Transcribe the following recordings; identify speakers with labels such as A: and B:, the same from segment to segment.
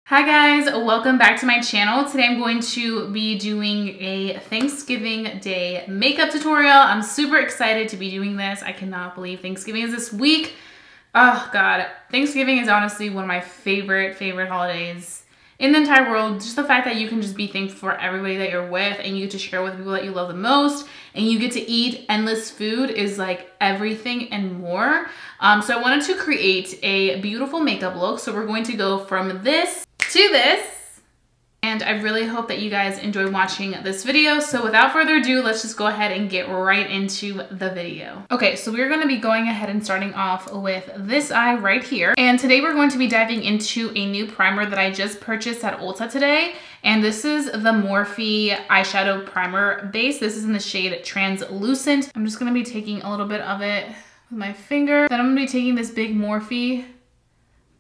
A: Hi guys, welcome back to my channel. Today I'm going to be doing a Thanksgiving Day makeup tutorial. I'm super excited to be doing this. I cannot believe Thanksgiving is this week. Oh God, Thanksgiving is honestly one of my favorite holidays in the entire world. Just the fact that you can just be thankful for everybody that you're with and you get to share with people that you love the most and you get to eat endless food is like everything and more. So I wanted to create a beautiful makeup look. So we're going to go from this to this, and I really hope that you guys enjoy watching this video. So without further ado, let's just go ahead and get right into the video. Okay, so we're going to be going ahead and starting off with this eye right here, and today we're going to be diving into a new primer that I just purchased at Ulta today, and this is the Morphe eyeshadow primer base. This is in the shade Translucent. I'm just going to be taking a little bit of it with my finger. Then I'm going to be taking this big Morphe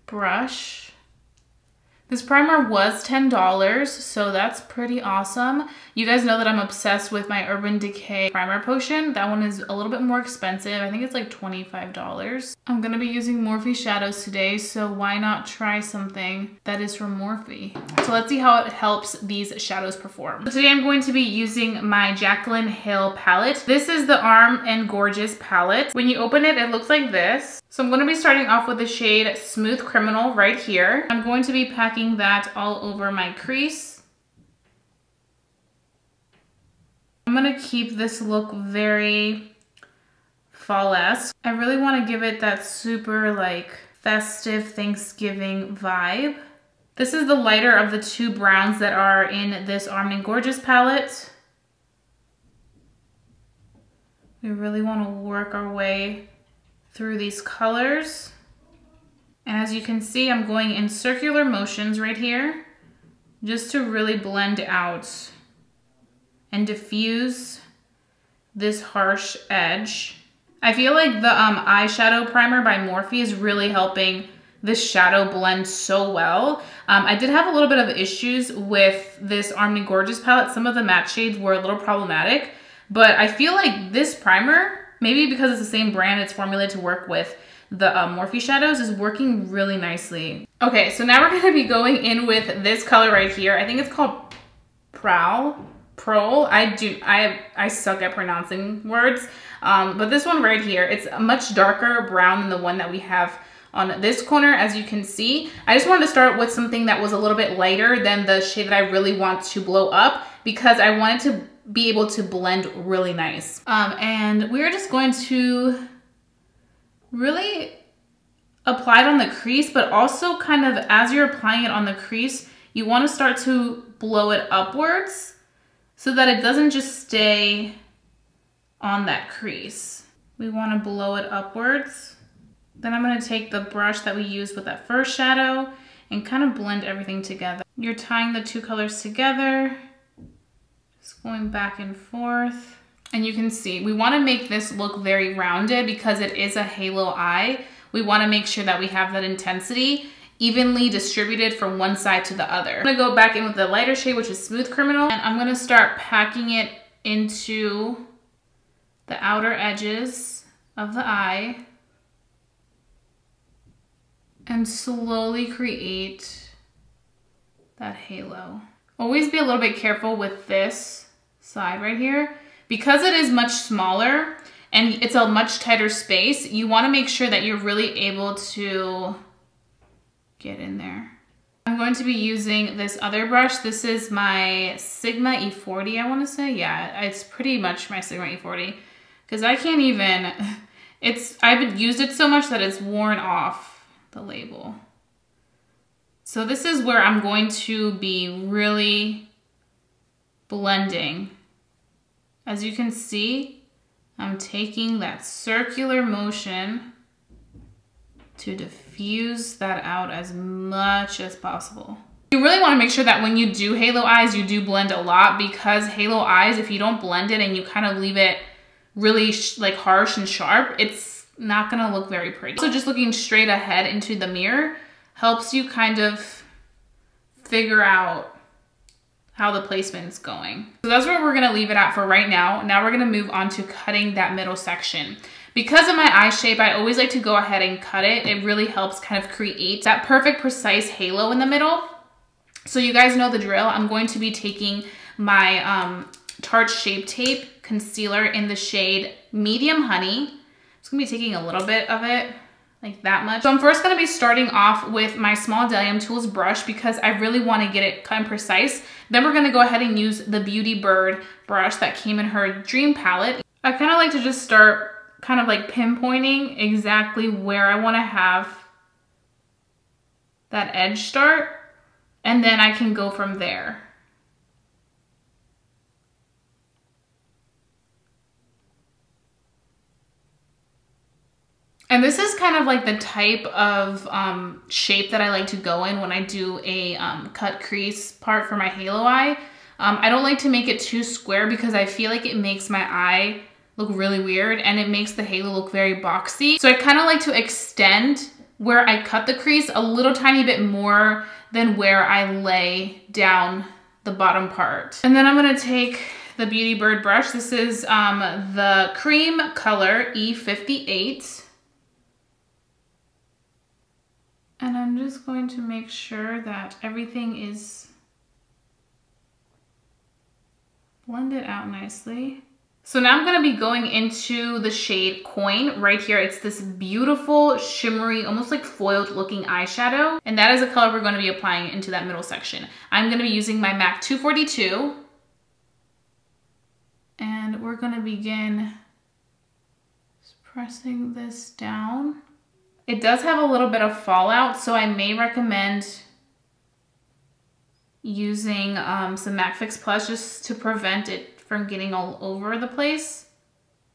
A: brush. This primer was $10, so that's pretty awesome. You guys know that I'm obsessed with my Urban Decay primer potion. That one is a little bit more expensive. I think it's like $25. I'm gonna be using Morphe shadows today, so why not try something that is from Morphe? So let's see how it helps these shadows perform. So today I'm going to be using my Jaclyn Hill palette. This is the Arm and Gorgeous palette. When you open it, it looks like this. So I'm going to be starting off with the shade Smooth Criminal right here. I'm going to be packing that all over my crease. I'm going to keep this look very fall-esque. I really want to give it that super like festive Thanksgiving vibe. This is the lighter of the two browns that are in this Arm and Gorgeous palette. We really want to work our way through these colors. And as you can see, I'm going in circular motions right here just to really blend out and diffuse this harsh edge. I feel like the eyeshadow primer by Morphe is really helping this shadow blend so well. I did have a little bit of issues with this Arm and Gorgeous palette. Some of the matte shades were a little problematic, but I feel like this primer, maybe because it's the same brand, it's formulated to work with the Morphe shadows, is working really nicely. Okay, so now we're gonna be going in with this color right here. I think it's called Prol. I suck at pronouncing words, but this one right here, it's a much darker brown than the one that we have on this corner, as you can see. I just wanted to start with something that was a little bit lighter than the shade that I really want to blow up, because I wanted to be able to blend really nice. And we're just going to really apply it on the crease, but also kind of as you're applying it on the crease, you want to start to blow it upwards so that it doesn't just stay on that crease. We want to blow it upwards. Then I'm going to take the brush that we used with that first shadow and kind of blend everything together. You're tying the two colors together, just going back and forth. And you can see, we want to make this look very rounded because it is a halo eye. We want to make sure that we have that intensity evenly distributed from one side to the other. I'm going to go back in with the lighter shade, which is Smooth Criminal, and I'm going to start packing it into the outer edges of the eye and slowly create that halo. Always be a little bit careful with this side right here. Because it is much smaller and it's a much tighter space, you want to make sure that you're really able to get in there. I'm going to be using this other brush. This is my Sigma E40, I want to say. Yeah, it's pretty much my Sigma E40, because I can't even, I've used it so much that it's worn off the label. So this is where I'm going to be really blending. As you can see, I'm taking that circular motion to diffuse that out as much as possible. You really want to make sure that when you do halo eyes, you do blend a lot, because halo eyes, if you don't blend it and you kind of leave it really like harsh and sharp, it's not going to look very pretty. So just looking straight ahead into the mirror helps you kind of figure out how the placement is going. So that's where we're gonna leave it at for right now. Now we're gonna move on to cutting that middle section. Because of my eye shape, I always like to go ahead and cut it. It really helps kind of create that perfect, precise halo in the middle. So you guys know the drill. I'm going to be taking my Tarte Shape Tape concealer in the shade Medium Honey. It's gonna be taking a little bit of it, like that much. So I'm first gonna be starting off with my small Delium Tools brush because I really wanna get it kind of precise. Then we're gonna go ahead and use the Beauty Bird brush that came in her Dream palette. I kind of like to just start kind of like pinpointing exactly where I wanna have that edge start, and then I can go from there. And this is kind of like the type of shape that I like to go in when I do a cut crease part for my halo eye. I don't like to make it too square because I feel like it makes my eye look really weird and it makes the halo look very boxy. So I kind of like to extend where I cut the crease a little tiny bit more than where I lay down the bottom part. And then I'm gonna take the Beauty Bird brush. This is the cream color E58. And I'm just going to make sure that everything is blended out nicely. So now I'm gonna be going into the shade Coin right here. It's this beautiful, shimmery, almost like foiled looking eyeshadow. And that is the color we're gonna be applying into that middle section. I'm gonna be using my MAC 242. And we're gonna begin just pressing this down. It does have a little bit of fallout, so I may recommend using some MAC Fix Plus just to prevent it from getting all over the place.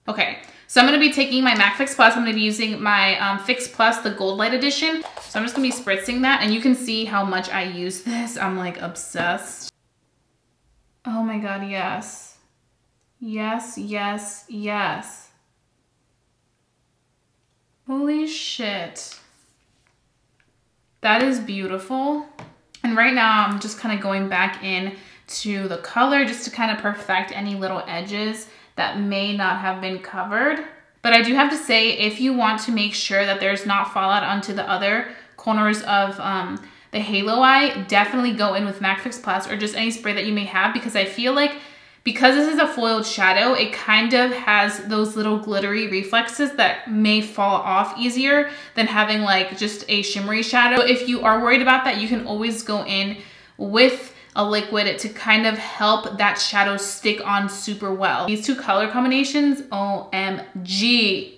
A: Okay, so I'm gonna be taking my MAC Fix Plus. I'm gonna be using my Fix Plus, the Gold Light Edition. So I'm just gonna be spritzing that, and you can see how much I use this. I'm like obsessed. Oh my God, yes. Yes, yes, yes. Holy shit. That is beautiful. And right now I'm just kind of going back in to the color just to kind of perfect any little edges that may not have been covered. But I do have to say, if you want to make sure that there's not fallout onto the other corners of the halo eye, definitely go in with MAC Fix Plus or just any spray that you may have, because I feel like because this is a foiled shadow, it kind of has those little glittery reflexes that may fall off easier than having like just a shimmery shadow. So if you are worried about that, you can always go in with a liquid to kind of help that shadow stick on super well. These two color combinations, OMG.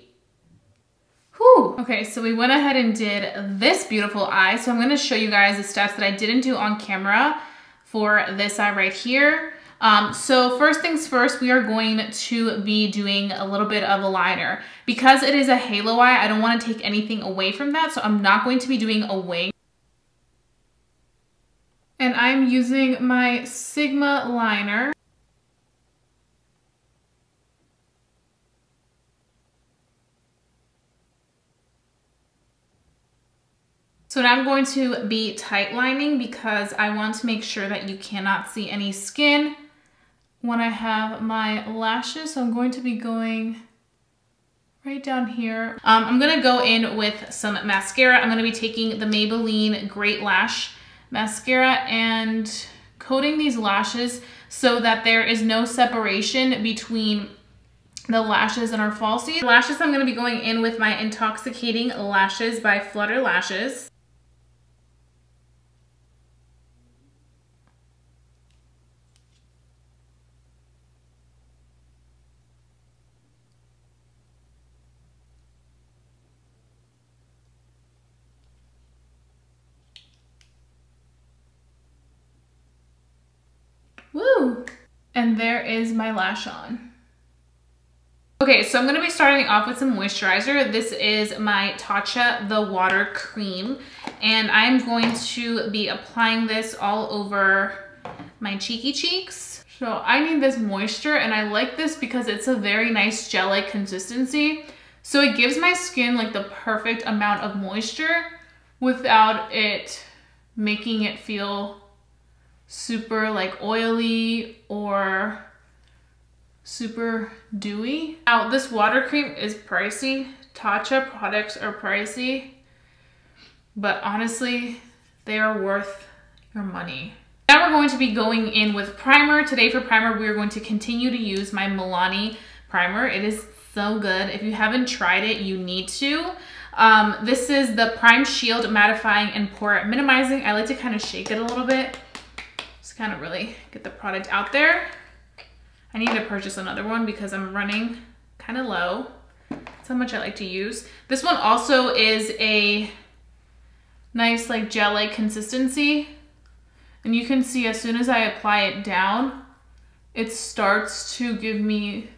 A: Whew. Okay, so we went ahead and did this beautiful eye. So I'm gonna show you guys the steps that I didn't do on camera for this eye right here. So first things first, we are going to be doing a little bit of a liner. Because it is a halo eye, I don't want to take anything away from that, so I'm not going to be doing a wing. And I'm using my Sigma liner. So now I'm going to be tight lining because I want to make sure that you cannot see any skin when I have my lashes. So I'm going to be going right down here. I'm gonna go in with some mascara. I'm gonna be taking the Maybelline Great Lash Mascara and coating these lashes so that there is no separation between the lashes and our falsies. Lashes, I'm gonna be going in with my Intoxicating Lashes by Flutter Lashes. Woo! And there is my lash on. Okay, so I'm gonna be starting off with some moisturizer. This is my Tatcha The Water Cream, and I'm going to be applying this all over my cheeky cheeks. So I need this moisture, and I like this because it's a very nice gel-like consistency. So it gives my skin like the perfect amount of moisture without it making it feel super like oily or super dewy. Now this water cream is pricey. Tatcha products are pricey, but honestly they are worth your money. Now we're going to be going in with primer. Today for primer, we are going to continue to use my Milani primer. It is so good. If you haven't tried it, you need to. This is the Prime Shield Mattifying and Pore Minimizing. I like to kind of shake it a little bit, just kind of really get the product out there. I need to purchase another one because I'm running kind of low. That's how much I like to use. This one also is a nice like gel-like consistency. And you can see as soon as I apply it down, it starts to give me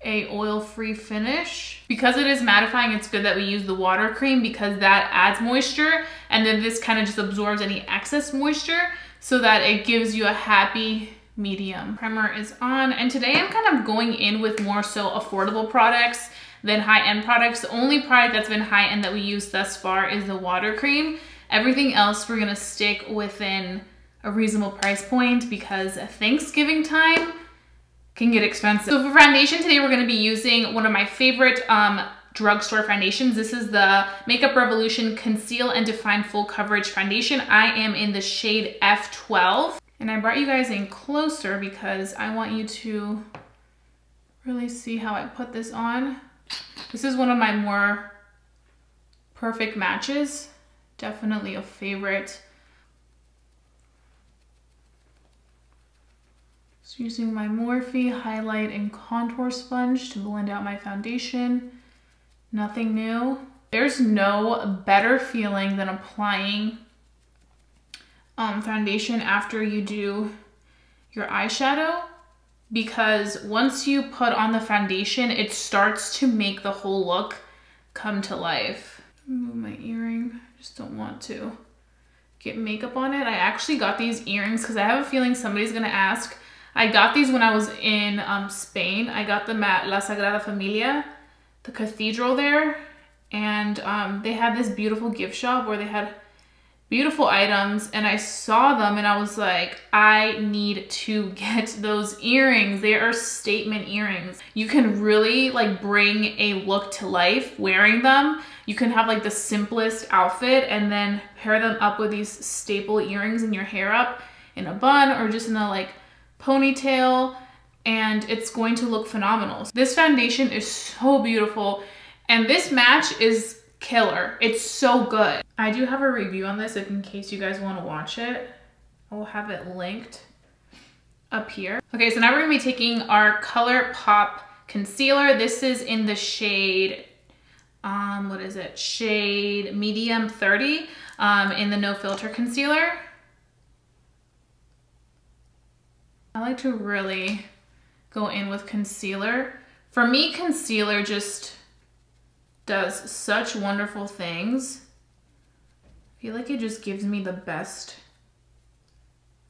A: a oil-free finish. Because it is mattifying, it's good that we use the water cream because that adds moisture, and then this kind of just absorbs any excess moisture so that it gives you a happy medium. Primer is on, and today I'm kind of going in with more so affordable products than high-end products. The only product that's been high-end that we used thus far is the water cream. Everything else we're gonna stick within a reasonable price point because Thanksgiving time can get expensive. So for foundation today, we're gonna be using one of my favorite drugstore foundations. This is the Makeup Revolution Conceal and Define Full Coverage Foundation. I am in the shade F12. And I brought you guys in closer because I want you to really see how I put this on. This is one of my more perfect matches. Definitely a favorite. Just using my Morphe highlight and contour sponge to blend out my foundation. Nothing new. There's no better feeling than applying foundation after you do your eyeshadow, because once you put on the foundation, it starts to make the whole look come to life. Move my earring. Just don't want to get makeup on it. I actually got these earrings because I have a feeling somebody's gonna ask. I got these when I was in Spain. I got them at La Sagrada Familia, the cathedral there. And they had this beautiful gift shop where they had beautiful items, and I saw them and I was like, I need to get those earrings. They are statement earrings. You can really like bring a look to life wearing them. You can have like the simplest outfit and then pair them up with these staple earrings in your hair up in a bun or just in a like ponytail, and it's going to look phenomenal. This foundation is so beautiful, and this match is killer. It's so good. I do have a review on this if in case you guys want to watch it. I will have it linked up here. Okay, so now we're gonna be taking our Colourpop concealer. This is in the shade, what is it? Shade Medium 30 in the No Filter concealer. I like to really go in with concealer. For me, concealer just does such wonderful things. I feel like it just gives me the best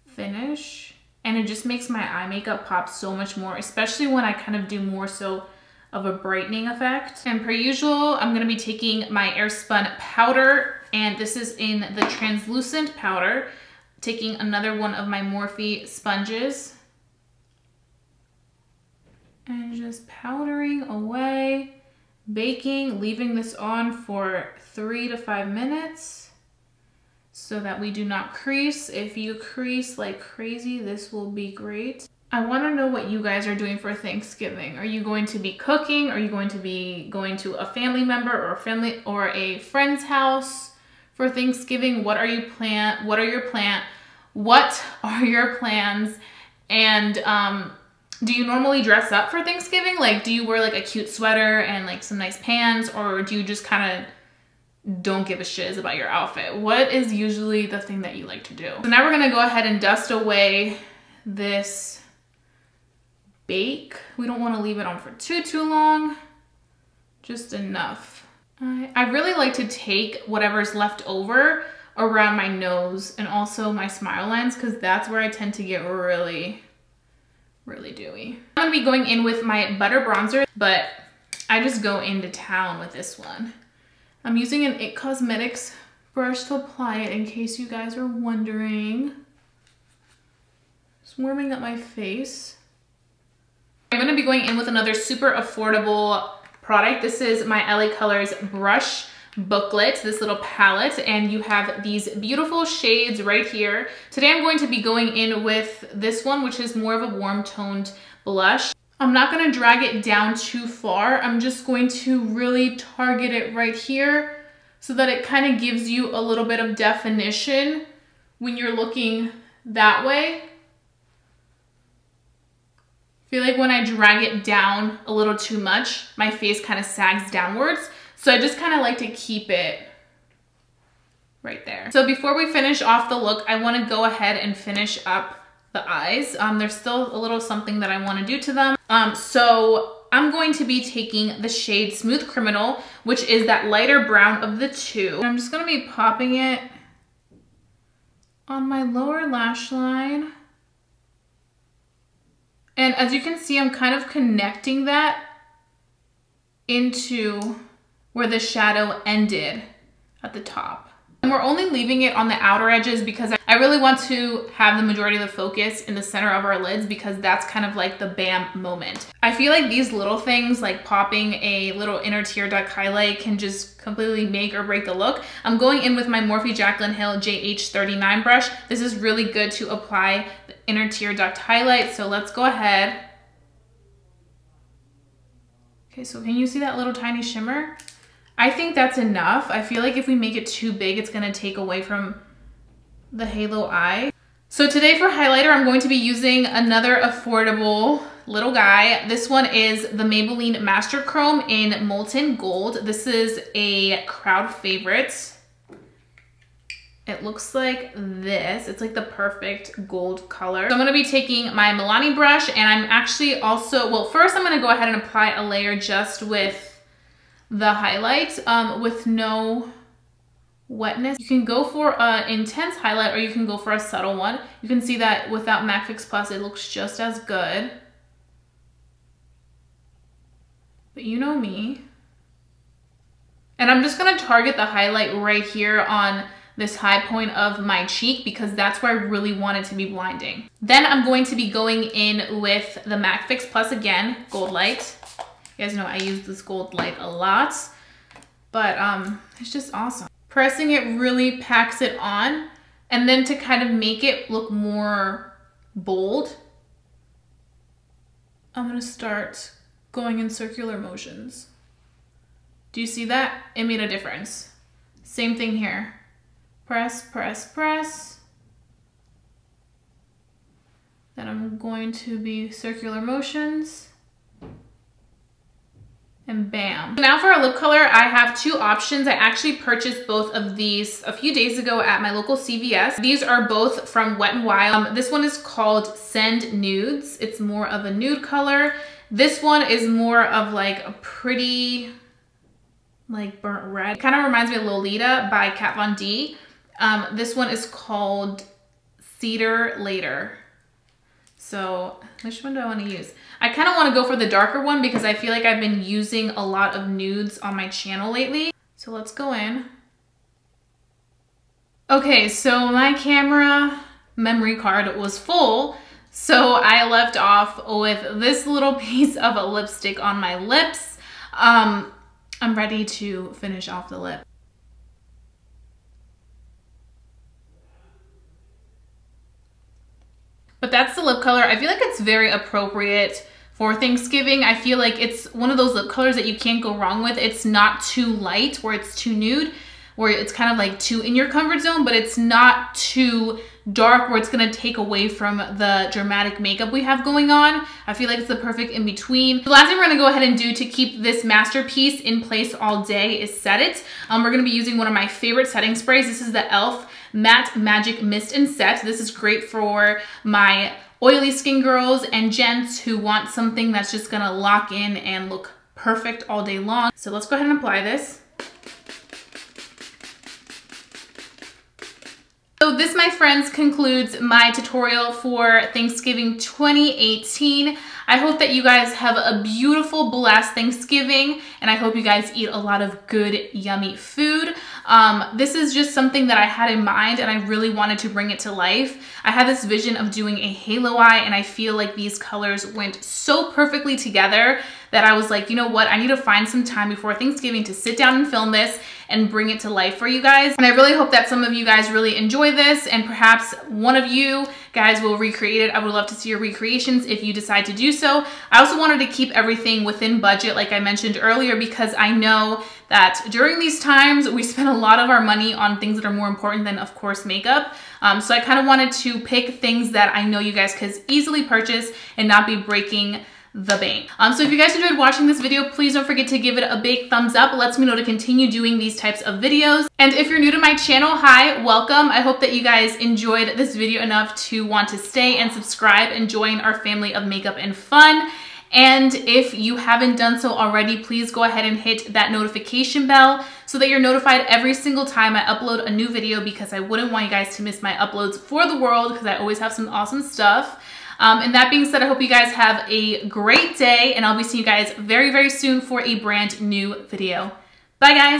A: finish, and it just makes my eye makeup pop so much more, especially when I kind of do more so of a brightening effect. And per usual, I'm gonna be taking my Airspun powder, and this is in the translucent powder. Taking another one of my Morphe sponges and just powdering away. Baking, leaving this on for 3 to 5 minutes so that we do not crease. If you crease like crazy, this will be great. I want to know what you guys are doing for Thanksgiving. Are you going to be cooking? Are you going to be going to a family member or a friend's house for Thanksgiving? What are your plans? And do you normally dress up for Thanksgiving? Like, do you wear like a cute sweater and like some nice pants, or do you just kind of don't give a shiz about your outfit? What is usually the thing that you like to do? So now we're gonna go ahead and dust away this bake. We don't want to leave it on for too long, just enough. I really like to take whatever's left over around my nose and also my smile lines, because that's where I tend to get really dewy. I'm gonna be going in with my butter bronzer, but I just go into town with this one. I'm using an IT Cosmetics brush to apply it in case you guys are wondering. Just warming up my face. I'm gonna be going in with another super affordable product. This is my LA Colors brush Booklet, this little palette, and you have these beautiful shades right here. Today I'm going to be going in with this one, which is more of a warm toned blush. I'm not going to drag it down too far. I'm just going to really target it right here so that it kind of gives you a little bit of definition when you're looking that way. I feel like when I drag it down a little too much, my face kind of sags downwards. So I just kind of like to keep it right there. So before we finish off the look, I want to go ahead and finish up the eyes. There's still a little something that I want to do to them. So I'm going to be taking the shade Smooth Criminal, which is that lighter brown of the two. And I'm just going to be popping it on my lower lash line. And as you can see, I'm kind of connecting that into where the shadow ended at the top. And we're only leaving it on the outer edges because I really want to have the majority of the focus in the center of our lids because that's kind of like the bam moment. I feel like these little things like popping a little inner tear duct highlight can just completely make or break the look. I'm going in with my Morphe Jaclyn Hill JH39 brush. This is really good to apply the inner tear duct highlight. So let's go ahead. Okay, so can you see that little tiny shimmer? I think that's enough. I feel like if we make it too big, it's gonna take away from the halo eye. So today for highlighter, I'm going to be using another affordable little guy. This one is the Maybelline Master Chrome in Molten Gold. This is a crowd favorite. It looks like this. It's like the perfect gold color. So I'm gonna be taking my Milani brush and I'm actually also, well, first I'm gonna go ahead and apply a layer just with the highlight with no wetness. You can go for an intense highlight or you can go for a subtle one. You can see that without MAC Fix Plus, it looks just as good. But you know me. And I'm just gonna target the highlight right here on this high point of my cheek because that's where I really want it to be blinding. Then I'm going to be going in with the MAC Fix Plus again, Gold Light. You guys know I use this gold light a lot, but it's just awesome. Pressing it really packs it on, and then to kind of make it look more bold, I'm gonna start going in circular motions. Do you see that? It made a difference. Same thing here. Press, press, press. Then I'm going to be circular motions. And bam. Now for our lip color, I have two options. I actually purchased both of these a few days ago at my local CVS. These are both from Wet n Wild. This one is called Send Nudes. It's more of a nude color. This one is more of like a pretty, like burnt red. It kind of reminds me of Lolita by Kat Von D. This one is called Cedar Later. So which one do I want to use? I kind of want to go for the darker one because I feel like I've been using a lot of nudes on my channel lately. So let's go in. Okay, so my camera memory card was full. So I left off with this little piece of a lipstick on my lips. I'm ready to finish off the lip. But that's the lip color. I feel like it's very appropriate for Thanksgiving. I feel like it's one of those lip colors that you can't go wrong with. It's not too light where it's too nude, where it's kind of like too in your comfort zone, but it's not too dark where it's gonna take away from the dramatic makeup we have going on. I feel like it's the perfect in between. The last thing we're gonna go ahead and do to keep this masterpiece in place all day is set it. We're gonna be using one of my favorite setting sprays. This is the e.l.f. Matte Magic Mist and Set. This is great for my oily skin girls and gents who want something that's just gonna lock in and look perfect all day long. So let's go ahead and apply this. So this, my friends, concludes my tutorial for Thanksgiving 2018. I hope that you guys have a beautiful, blessed Thanksgiving, and I hope you guys eat a lot of good, yummy food. This is just something that I had in mind, and I really wanted to bring it to life. I had this vision of doing a halo eye, and I feel like these colors went so perfectly together that I was like, you know what, I need to find some time before Thanksgiving to sit down and film this and bring it to life for you guys. And I really hope that some of you guys really enjoy this, and perhaps one of you guys will recreate it. I would love to see your recreations if you decide to do so. I also wanted to keep everything within budget, like I mentioned earlier, because I know that during these times, we spend a lot of our money on things that are more important than, of course, makeup. So I kind of wanted to pick things that I know you guys could easily purchase and not be breaking the bank. So if you guys enjoyed watching this video, please don't forget to give it a big thumbs up. It lets me know to continue doing these types of videos. And if you're new to my channel, hi, welcome. I hope that you guys enjoyed this video enough to want to stay and subscribe and join our family of makeup and fun. And if you haven't done so already, please go ahead and hit that notification bell so that you're notified every single time I upload a new video, because I wouldn't want you guys to miss my uploads for the world, because I always have some awesome stuff. And that being said, I hope you guys have a great day, and I'll be seeing you guys very, very soon for a brand new video. Bye, guys.